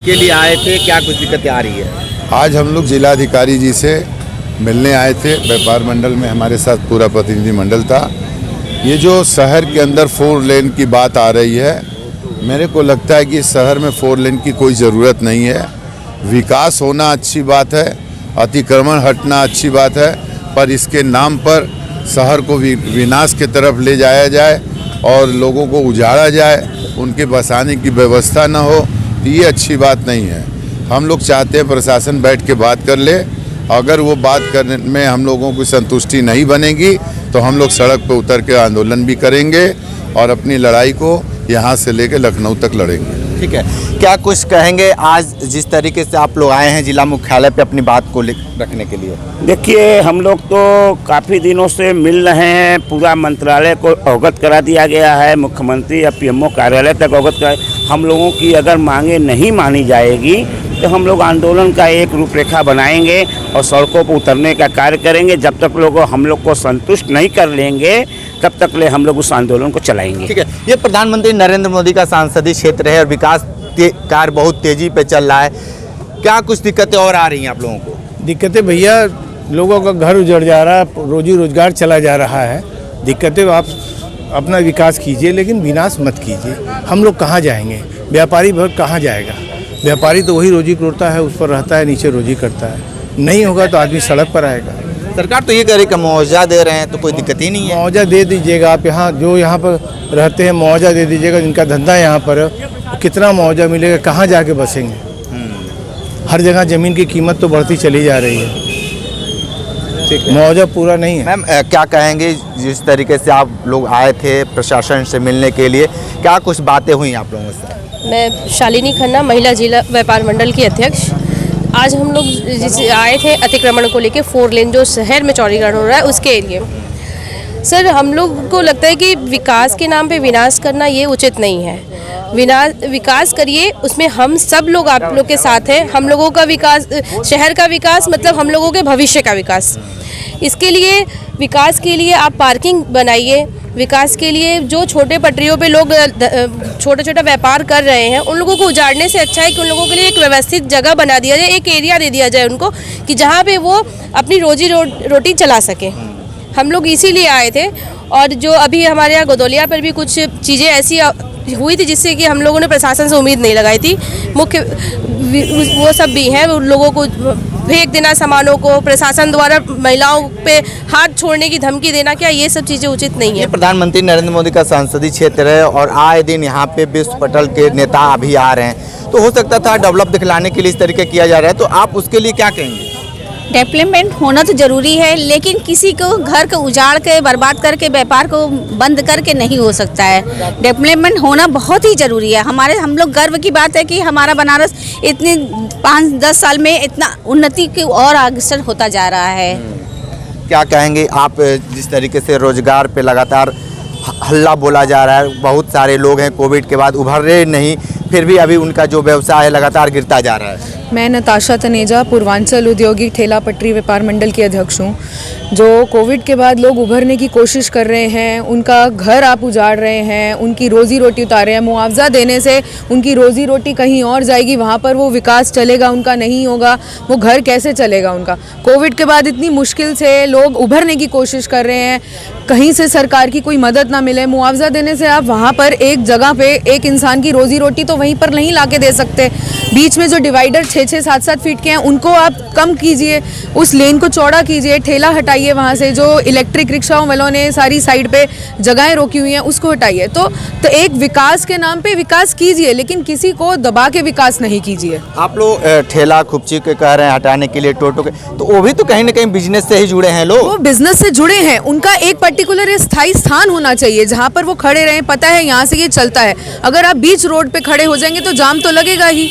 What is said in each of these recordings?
के लिए आए थे, क्या कुछ दिक्कतें आ रही है? आज हम लोग जिलाधिकारी जी से मिलने आए थे। व्यापार मंडल में हमारे साथ पूरा प्रतिनिधि मंडल था। ये जो शहर के अंदर 4 लेन की बात आ रही है, मेरे को लगता है कि शहर में 4 लेन की कोई ज़रूरत नहीं है। विकास होना अच्छी बात है, अतिक्रमण हटना अच्छी बात है, पर इसके नाम पर शहर को विनाश की तरफ ले जाया जाए और लोगों को उजाड़ा जाए, उनके बसाने की व्यवस्था न हो, तो ये अच्छी बात नहीं है। हम लोग चाहते हैं प्रशासन बैठ के बात कर ले। अगर वो बात करने में हम लोगों की संतुष्टि नहीं बनेगी तो हम लोग सड़क पर उतर के आंदोलन भी करेंगे और अपनी लड़ाई को यहाँ से लेकर लखनऊ तक लड़ेंगे। ठीक है, क्या कुछ कहेंगे आज जिस तरीके से आप लोग आए हैं जिला मुख्यालय पे अपनी बात को रखने के लिए? देखिए, हम लोग तो काफ़ी दिनों से मिल रहे हैं। पूरा मंत्रालय को अवगत करा दिया गया है, मुख्यमंत्री या पीएमओ कार्यालय तक अवगत करा। हम लोगों की अगर मांगे नहीं मानी जाएगी तो हम लोग आंदोलन का एक रूपरेखा बनाएंगे और सड़कों पर उतरने का कार्य करेंगे। जब तक लोग हम लोग को संतुष्ट नहीं कर लेंगे तब तक ले हम लोग उस आंदोलन को चलाएंगे। ठीक है, ये प्रधानमंत्री नरेंद्र मोदी का संसदीय क्षेत्र है और विकास कार्य बहुत तेजी पे चल रहा है। क्या कुछ दिक्कतें और आ रही हैं आप लोगों को? दिक्कतें भैया, लोगों का घर उजड़ जा रहा है, रोजी रोजगार चला जा रहा है। दिक्कतें, आप अपना विकास कीजिए लेकिन विनाश मत कीजिए। हम लोग कहाँ जाएंगे? व्यापारी वर्ग कहाँ जाएगा? व्यापारी तो वही रोजी करता है, उस पर रहता है, नीचे रोजी करता है। नहीं होगा तो आदमी सड़क पर आएगा। सरकार तो ये कह रही है कि मुआवजा दे रहे हैं, तो कोई दिक्कत ही नहीं है। मुआवजा दे दीजिएगा आप, यहाँ जो यहाँ पर रहते हैं मुआवजा दे दीजिएगा। जिनका धंधा यहाँ पर है, कितना मुआवजा मिलेगा? कहाँ जाके बसेंगे? हर जगह ज़मीन की कीमत तो बढ़ती चली जा रही है। ठीक है, मुआवजा पूरा नहीं है। मैम, क्या कहेंगे जिस तरीके से आप लोग आए थे प्रशासन से मिलने के लिए, क्या कुछ बातें हुई आप लोगों से? मैं शालिनी खन्ना, महिला जिला व्यापार मंडल की अध्यक्ष। आज हम लोग आए थे अतिक्रमण को लेके, 4 लेन जो शहर में चौड़ीकरण हो रहा है उसके लिए। सर, हम लोग को लगता है कि विकास के नाम पे विनाश करना ये उचित नहीं है। विकास करिए, उसमें हम सब लोग आप लोग के साथ हैं। हम लोगों का विकास, शहर का विकास मतलब हम लोगों के भविष्य का विकास। इसके लिए विकास के लिए आप पार्किंग बनाइए। विकास के लिए जो छोटे पटरियों पे लोग छोटा छोटा व्यापार कर रहे हैं, उन लोगों को उजाड़ने से अच्छा है कि उन लोगों के लिए एक व्यवस्थित जगह बना दिया जाए, एक एरिया दे दिया जाए उनको, कि जहाँ पे वो अपनी रोजी रोटी चला सके। हम लोग इसीलिए आए थे। और जो अभी हमारे यहाँ गोदौलिया पर भी कुछ चीज़ें ऐसी हुई थी जिससे कि हम लोगों ने प्रशासन से उम्मीद नहीं लगाई थी। मुख्य वो सब भी हैं, उन लोगों को फेंक देना सामानों को, प्रशासन द्वारा महिलाओं पे हाथ छोड़ने की धमकी देना, क्या ये सब चीज़ें उचित नहीं है? प्रधानमंत्री नरेंद्र मोदी का संसदीय क्षेत्र है और आए दिन यहाँ पे विश्व पटल के नेता अभी आ रहे हैं, तो हो सकता था डेवलप दिखलाने के लिए इस तरीके किया जा रहा है, तो आप उसके लिए क्या कहेंगे? डेवलपमेंट होना तो ज़रूरी है, लेकिन किसी को घर को उजाड़ के बर्बाद करके व्यापार को बंद करके नहीं हो सकता है। डेवलपमेंट होना बहुत ही ज़रूरी है। हम लोग गर्व की बात है कि हमारा बनारस इतने 5-10 साल में इतना उन्नति की और अग्रसर होता जा रहा है। क्या कहेंगे आप जिस तरीके से रोजगार पे लगातार हल्ला बोला जा रहा है, बहुत सारे लोग हैं कोविड के बाद उभर रहे नहीं, फिर भी अभी उनका जो व्यवसाय है लगातार गिरता जा रहा है? मैं नताशा तनेजा, पूर्वांचल औद्योगिक ठेला पटरी व्यापार मंडल की अध्यक्ष हूँ। जो कोविड के बाद लोग उभरने की कोशिश कर रहे हैं, उनका घर आप उजाड़ रहे हैं, उनकी रोज़ी रोटी उतार रहे हैं। मुआवजा देने से उनकी रोज़ी रोटी कहीं और जाएगी, वहाँ पर वो विकास चलेगा उनका नहीं होगा, वो घर कैसे चलेगा उनका? कोविड के बाद इतनी मुश्किल से लोग उभरने की कोशिश कर रहे हैं, कहीं से सरकार की कोई मदद ना मिले। मुआवजा देने से आप वहाँ पर एक जगह पे एक इंसान की रोज़ी रोटी तो वहीं पर नहीं ला के दे सकते। बीच में जो डिवाइडर 6-6, 7-7 फीट के हैं उनको आप कम कीजिए, उस लेन को चौड़ा कीजिए, ठेला हटाइए वहाँ से। जो इलेक्ट्रिक रिक्शाओं वालों ने सारी साइड पे जगहें रोकी हुई हैं उसको हटाइए। तो एक विकास के नाम पे विकास कीजिए, लेकिन किसी को दबा के विकास नहीं कीजिए। आप लोग ठेला खुपची के कह रहे हैं हटाने के लिए, टोटो के, तो वो भी तो कहीं ना कहीं बिजनेस से ही जुड़े हैं लोग। वो बिजनेस से जुड़े हैं, उनका एक पर्टिकुलर स्थायी स्थान होना चाहिए जहाँ पर वो खड़े रहें। पता है यहाँ से ये चलता है, अगर आप बीच रोड पे खड़े हो जाएंगे तो जाम तो लगेगा ही।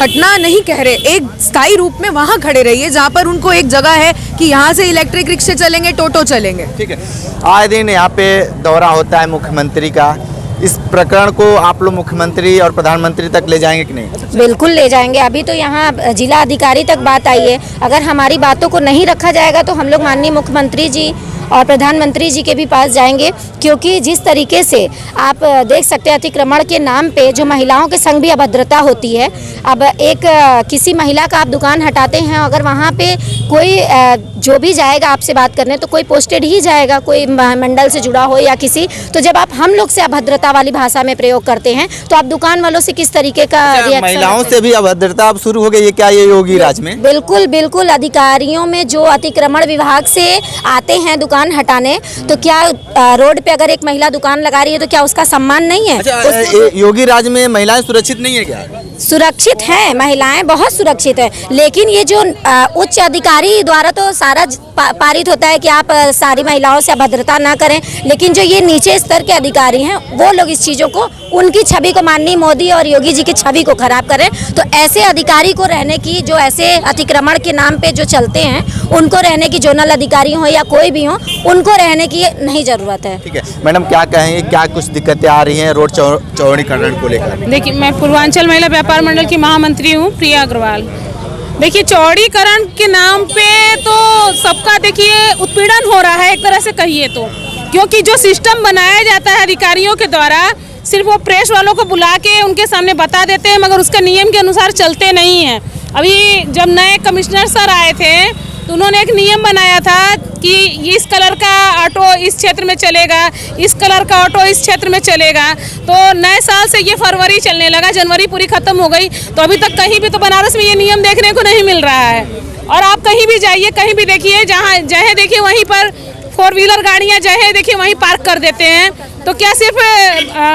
हटना नहीं कह रहे, एक स्थायी रूप में वहाँ खड़े रहिए जहाँ पर उनको एक जगह है कि यहाँ से इलेक्ट्रिक रिक्शे चलेंगे, टोटो चलेंगे। ठीक है, आए दिन यहाँ पे दौरा होता है मुख्यमंत्री का, इस प्रकरण को आप लोग मुख्यमंत्री और प्रधानमंत्री तक ले जाएंगे कि नहीं? बिल्कुल ले जाएंगे। अभी तो यहाँ जिला अधिकारी तक बात आई है। अगर हमारी बातों को नहीं रखा जाएगा तो हम लोग माननीय मुख्यमंत्री जी और प्रधानमंत्री जी के भी पास जाएंगे, क्योंकि जिस तरीके से आप देख सकते हैं अतिक्रमण के नाम पे जो महिलाओं के संग भी अभद्रता होती है। अब एक किसी महिला का आप दुकान हटाते हैं, अगर वहाँ पे कोई जो भी जाएगा आपसे बात करने तो कोई पोस्टेड ही जाएगा, कोई मंडल से जुड़ा हो या किसी, तो जब आप हम लोग से अभद्रता वाली भाषा में प्रयोग करते हैं तो आप दुकान वालों से किस तरीके का रिएक्शन? महिलाओं से भी अभद्रता अब शुरू हो गई है क्या ये योगी राज में? बिल्कुल बिल्कुल, अधिकारियों में जो अतिक्रमण विभाग से आते हैं दुकान हटाने, तो क्या रोड पे अगर एक महिला दुकान लगा रही है तो क्या उसका सम्मान नहीं है? अच्छा, योगी राज में महिलाएं सुरक्षित नहीं है क्या? सुरक्षित हैं, महिलाएं बहुत सुरक्षित है, लेकिन ये जो उच्च अधिकारी द्वारा तो सारा पारित होता है कि आप सारी महिलाओं से अभद्रता ना करें, लेकिन जो ये नीचे स्तर के अधिकारी हैं वो लोग इस चीज़ों को, उनकी छवि को, माननीय मोदी और योगी जी की छवि को खराब करें। तो ऐसे अधिकारी को रहने की, जो ऐसे अतिक्रमण के नाम पे जो चलते हैं, उनको रहने की, जोनल अधिकारी हो या कोई भी हो, उनको रहने की नहीं ज़रूरत है। ठीक है मैडम, क्या कहेंगे, क्या कुछ दिक्कतें आ रही हैं रोड चौड़ीकरण को लेकर? देखिए, मैं पूर्वांचल महिला व्यापार मंडल की महामंत्री हूँ, प्रिया अग्रवाल। देखिए, चौड़ीकरण के नाम पे तो सबका देखिए उत्पीड़न हो रहा है एक तरह से कहिए तो, क्योंकि जो सिस्टम बनाया जाता है अधिकारियों के द्वारा, सिर्फ वो प्रेस वालों को बुला के उनके सामने बता देते हैं, मगर उसके नियम के अनुसार चलते नहीं हैं। अभी जब नए कमिश्नर सर आए थे तो उन्होंने एक नियम बनाया था कि इस कलर का ऑटो इस क्षेत्र में चलेगा, इस कलर का ऑटो इस क्षेत्र में चलेगा। तो नए साल से ये फरवरी चलने लगा, जनवरी पूरी खत्म हो गई, तो अभी तक कहीं भी तो बनारस में ये नियम देखने को नहीं मिल रहा है। और आप कहीं भी जाइए, कहीं भी देखिए, जहाँ देखिए वहीं पर 4 व्हीलर गाड़ियाँ जहाँ देखिए वहीं पार्क कर देते हैं। तो क्या सिर्फ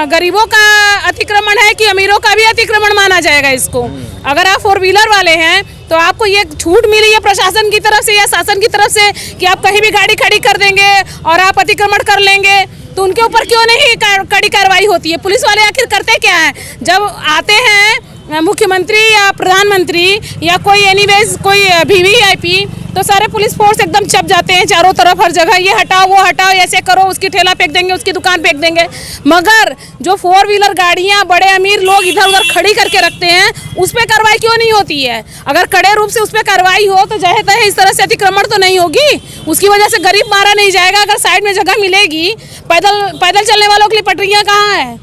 गरीबों का अतिक्रमण है कि अमीरों का भी अतिक्रमण माना जाएगा इसको? अगर आप 4 व्हीलर वाले हैं तो आपको ये छूट मिली है प्रशासन की तरफ से या शासन की तरफ से कि आप कहीं भी गाड़ी खड़ी कर देंगे और आप अतिक्रमण कर लेंगे, तो उनके ऊपर क्यों नहीं कड़ी कार्रवाई होती है? पुलिस वाले आखिर करते क्या है? जब आते हैं मुख्यमंत्री या प्रधानमंत्री या कोई एनीवेज कोई वीवीआईपी, तो सारे पुलिस फोर्स एकदम चप जाते हैं चारों तरफ, हर जगह ये हटाओ वो हटाओ, ऐसे करो, उसकी ठेला फेंक देंगे, उसकी दुकान फेंक देंगे। मगर जो 4 व्हीलर गाड़ियां बड़े अमीर लोग इधर उधर खड़ी करके रखते हैं, उस पर कार्रवाई क्यों नहीं होती है? अगर कड़े रूप से उस पर कार्रवाई हो तो जहे तहे इस तरह से अतिक्रमण तो नहीं होगी, उसकी वजह से गरीब मारा नहीं जाएगा। अगर साइड में जगह मिलेगी, पैदल चलने वालों के लिए पटरियाँ कहाँ है?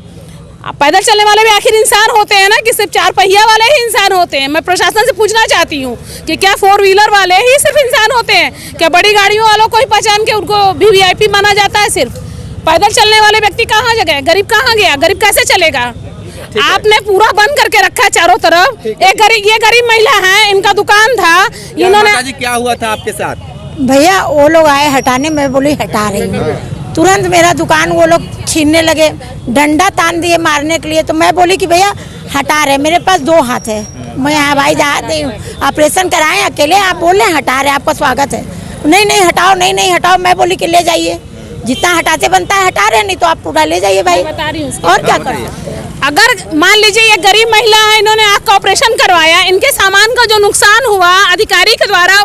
पैदल चलने वाले भी आखिर इंसान होते हैं ना, कि सिर्फ 4 पहिया वाले ही इंसान होते हैं? मैं प्रशासन से पूछना चाहती हूँ कि क्या 4 व्हीलर वाले ही सिर्फ इंसान होते हैं? क्या बड़ी गाड़ियों वालों को ही पहचान के उनको वीवीआईपी माना जाता है? सिर्फ पैदल चलने वाले व्यक्ति कहाँ गए? गरीब कहाँ गया? गरीब कैसे चलेगा? आपने पूरा बंद करके रखा है चारों तरफ। ये गरीब महिला है, इनका दुकान था, इन्होंने। क्या हुआ था आपके साथ? भैया वो लोग आए हटाने, मैं बोली हटा रही हूँ, तुरंत मेरा दुकान वो लोग छीनने लगे, डंडा तान दिए मारने के लिए। तो मैं बोली कि भैया हटा रहे, मेरे पास 2 हाथ है, मैं हवाई जहाज नहीं हूँ, ऑपरेशन कराएं अकेले, आप बोल रहे हैं हटा रहे, आपका स्वागत है। नहीं हटाओ, नहीं हटाओ। मैं बोली कि ले जाइए, जितना हटाते बनता है हटा रहे, नहीं तो आप पूरा ले जाइए भाई, बता रही हूँ और क्या करें? अगर मान लीजिए ये गरीब महिला है, इन्होंने आँख का ऑपरेशन करवाया, इनके सामान का जो नुकसान हुआ अधिकारी के द्वारा,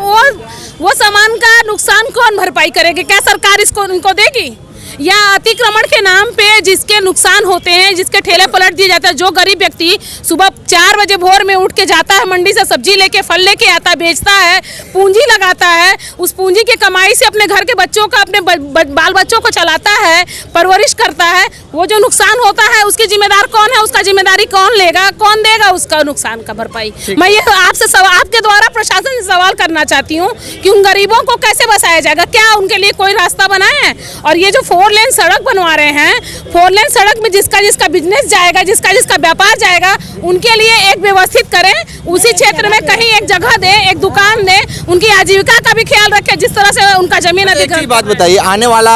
वो सामान का नुकसान कौन भरपाई करेगी? क्या सरकार इसको इनको देगी? या अतिक्रमण के नाम पे जिसके नुकसान होते हैं, जिसके ठेले पलट दिए जाते हैं, जो गरीब व्यक्ति सुबह 4 बजे भोर में उठ के जाता है मंडी से सब्जी लेके, फल लेके आता है, बेचता है, पूंजी लगाता है, उस पूंजी की कमाई से अपने घर के बच्चों का, अपने बाल बच्चों को चलाता है, परवरिश करता है, वो जो नुकसान होता है उसकी जिम्मेदार कौन है? उसका जिम्मेदारी कौन लेगा? कौन देगा उसका नुकसान का भरपाई? मैं ये आपके द्वारा प्रशासन से सवाल करना चाहती हूँ कि उन गरीबों को कैसे बसाया जाएगा? क्या उनके लिए कोई रास्ता बनाए हैं? और ये जो 4 लेन सड़क बनवा रहे हैं, 4 लेन सड़क में जिसका बिजनेस जाएगा, जिसका व्यापार जाएगा, उनके लिए एक व्यवस्थित करें, उसी क्षेत्र में कहीं एक जगह दे, एक दुकान दे, उनकी आजीविका का भी ख्याल रखें, जिस तरह से उनका जमीन अधिग्रहण। बात बताइए, आने वाला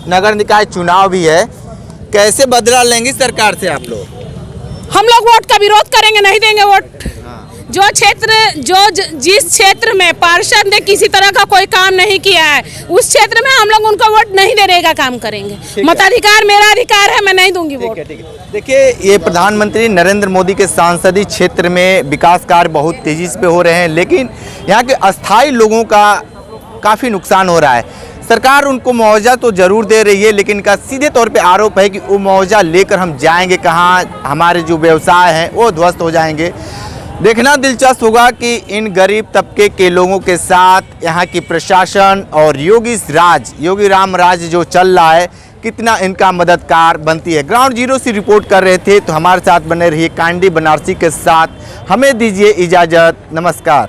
नगर निकाय चुनाव भी है, कैसे बदला लेंगे सरकार से आप लोग? हम लोग वोट का विरोध करेंगे, नहीं देंगे वोट। जिस क्षेत्र में पार्षद ने किसी तरह का कोई काम नहीं किया है, उस क्षेत्र में हम लोग उनको वोट नहीं देने का काम करेंगे। मताधिकार मेरा अधिकार है, मैं नहीं दूंगी वोट। देखिए, ये प्रधानमंत्री नरेंद्र मोदी के सांसदीय क्षेत्र में विकास कार्य बहुत तेजी से हो रहे हैं, लेकिन यहाँ के अस्थायी लोगों का काफ़ी नुकसान हो रहा है। सरकार उनको मुआवजा तो ज़रूर दे रही है, लेकिन इनका सीधे तौर पे आरोप है कि वो मुआवजा लेकर हम जाएंगे कहाँ, हमारे जो व्यवसाय हैं वो ध्वस्त हो जाएंगे। देखना दिलचस्प होगा कि इन गरीब तबके के लोगों के साथ यहाँ की प्रशासन और योगी राम राज जो चल रहा है कितना इनका मददगार बनती है। ग्राउंड जीरो से रिपोर्ट कर रहे थे, तो हमारे साथ बने रहिए कांडी बनारसी के साथ। हमें दीजिए इजाज़त, नमस्कार।